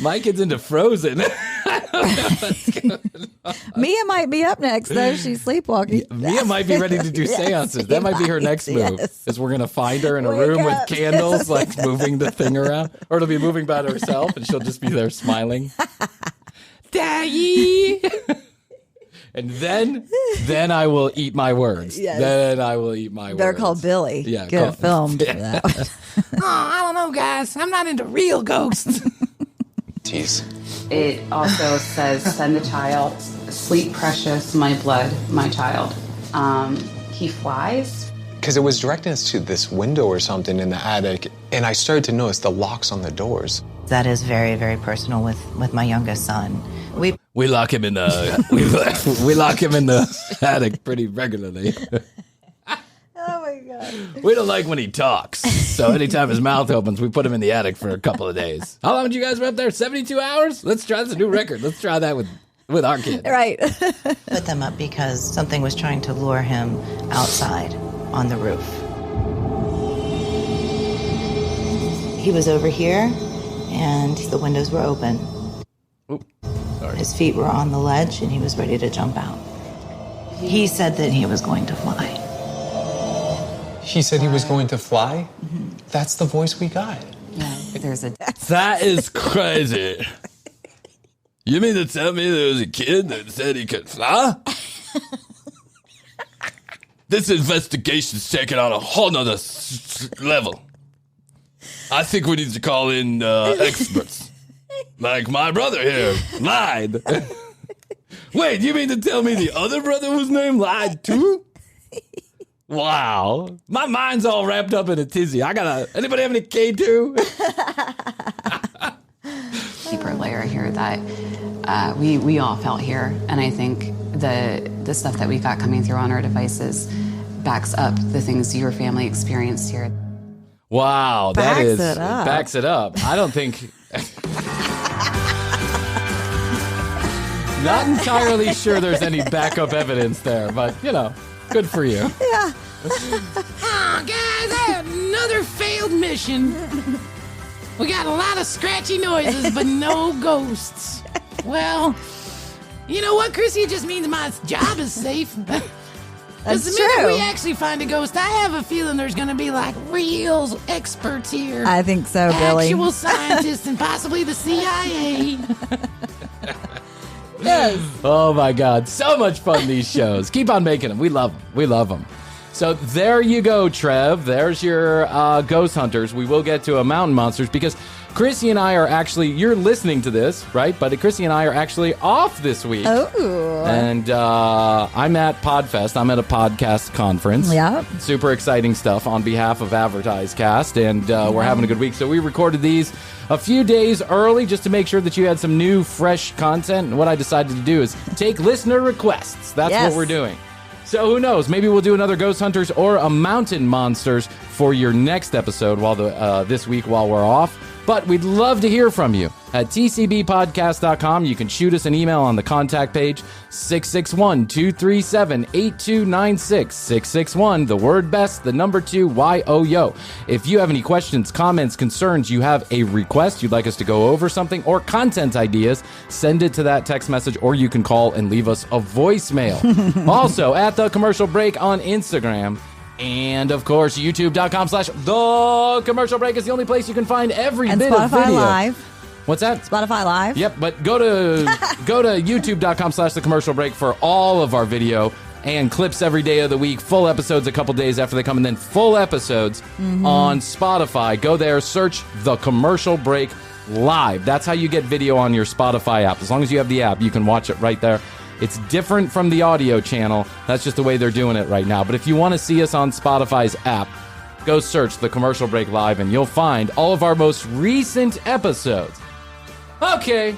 My kid's into Frozen. I don't know what's going on. Mia might be up next, though. She's sleepwalking. Mia might be ready to do seances. That might be her next move. Is we're going to find her in a room with candles, like moving the thing around. Or it'll be moving by herself, and she'll just be there smiling. Daddy! And then I will eat my words. Yes. Then I will eat my words. They're called Billy. Yeah, Get it filmed. For Yeah. that. Oh, I don't know, guys. I'm not into real ghosts. Tease. It also says, send the child, sleep precious, my blood, my child. He flies. Because it was directing us to this window or something in the attic, and I started to notice the locks on the doors. That is very, very personal with my youngest son. We lock him in the we lock him in the attic pretty regularly. Oh my God. We don't like when he talks. So anytime his mouth opens, we put him in the attic for a couple of days. How long did you guys were up there? 72 hours? Let's try. That's a new record. Let's try that with our kid. Right. Put them up because something was trying to lure him outside on the roof. He was over here, and the windows were open. Oop, sorry. His feet were on the ledge, and he was ready to jump out. He said that he was going to fly. He said he was going to fly? Mm-hmm. That's the voice we got. Yeah, there's a... That is crazy. You mean to tell me there was a kid that said he could fly? This investigation's taking on a whole nother level. I think we need to call in experts. Like my brother here lied. Wait, you mean to tell me the other brother whose name lied too? Wow. My mind's all wrapped up in a tizzy. Anybody have any K2? Deeper layer here that we all felt here. And I think the stuff that we got coming through on our devices backs up the things your family experienced here. Wow, backs it up. I don't think... Not entirely sure there's any backup evidence there, but, good for you. Yeah. Oh, guys, I had another failed mission. We got a lot of scratchy noises, but no ghosts. Well, you know what, Krissy? It just means my job is safe. Because the minute we actually find a ghost, I have a feeling there's going to be like real experts here. I think so, Billy. Actual scientists and possibly the CIA. Yes. Oh my God. So much fun, these shows. Keep on making them. We love them. We love them. So there you go, Trev. There's your ghost hunters. We will get to a mountain monsters because Krissy and I are actually, you're listening to this, right? But Krissy and I are actually off this week. Oh. And I'm at Podfest. I'm at a podcast conference. Yeah. Super exciting stuff on behalf of AdvertiseCast. And we're having a good week. So we recorded these a few days early just to make sure that you had some new, fresh content. And what I decided to do is take listener requests. That's what we're doing. So who knows? Maybe we'll do another Ghost Hunters or a Mountain Monsters for your next episode this week while we're off. But we'd love to hear from you at tcbpodcast.com. You can shoot us an email on the contact page, 661-237-8296, 661, the word best, the number 2, YOYO. If you have any questions, comments, concerns, you have a request, you'd like us to go over something, or content ideas, send it to that text message, or you can call and leave us a voicemail. Also, at The Commercial Break on Instagram. And, of course, youtube.com/The Commercial Break is the only place you can find every bit of video. Spotify Live. What's that? Spotify Live. Yep, but go to youtube.com/The Commercial Break for all of our video and clips every day of the week, full episodes a couple days after they come, and then full episodes on Spotify. Go there, search The Commercial Break Live. That's how you get video on your Spotify app. As long as you have the app, you can watch it right there. It's different from the audio channel. That's just the way they're doing it right now. But if you want to see us on Spotify's app, go search The Commercial Break Live, and you'll find all of our most recent episodes. Okay.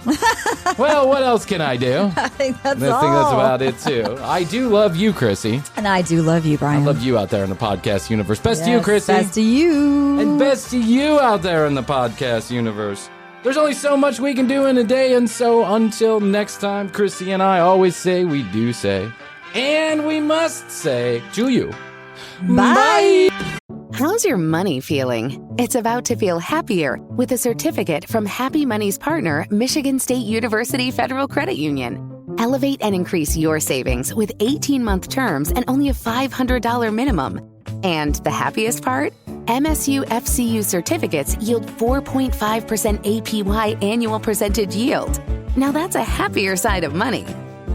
Well, what else can I do? I think that's I think that's about it, too. I do love you, Krissy. And I do love you, Bryan. I love you out there in the podcast universe. Best to you, Krissy. Best to you. And best to you out there in the podcast universe. There's only so much we can do in a day, and so until next time, Krissy and I always say, we do say, and we must say to you, bye. How's your money feeling? It's about to feel happier with a certificate from Happy Money's partner, Michigan State University Federal Credit Union. Elevate and increase your savings with 18-month terms and only a $500 minimum. And the happiest part? MSU FCU certificates yield 4.5% APY annual percentage yield. Now that's a happier side of money.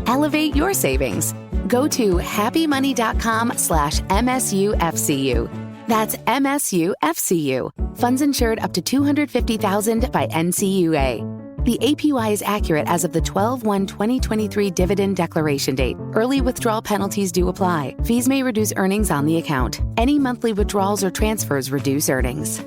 Elevate your savings. Go to happymoney.com/MSUFCU. That's MSUFCU. Funds insured up to $250,000 by NCUA. The APY is accurate as of the 12/1/2023 dividend declaration date. Early withdrawal penalties do apply. Fees may reduce earnings on the account. Any monthly withdrawals or transfers reduce earnings.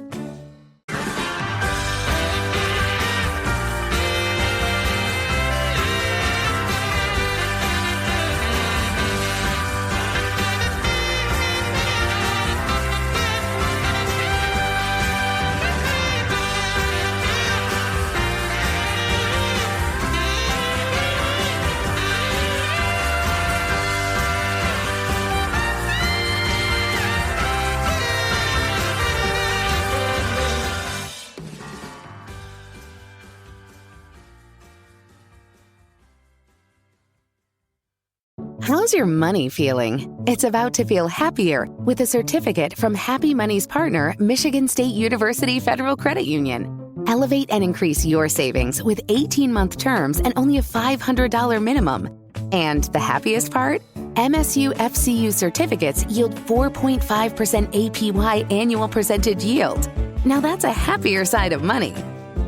How's your money feeling? It's about to feel happier with a certificate from Happy Money's partner, Michigan State University Federal Credit Union. Elevate and increase your savings with 18-month terms and only a $500 minimum. And the happiest part? MSU FCU certificates yield 4.5% APY annual percentage yield. Now that's a happier side of money.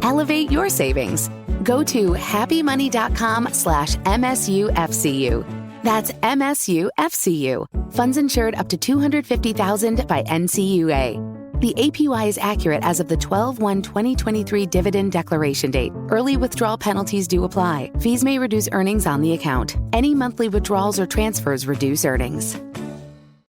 Elevate your savings. Go to happymoney.com/MSUFCU. That's MSUFCU. Funds insured up to $250,000 by NCUA. The APY is accurate as of the 12/1/2023 dividend declaration date. Early withdrawal penalties do apply. Fees may reduce earnings on the account. Any monthly withdrawals or transfers reduce earnings.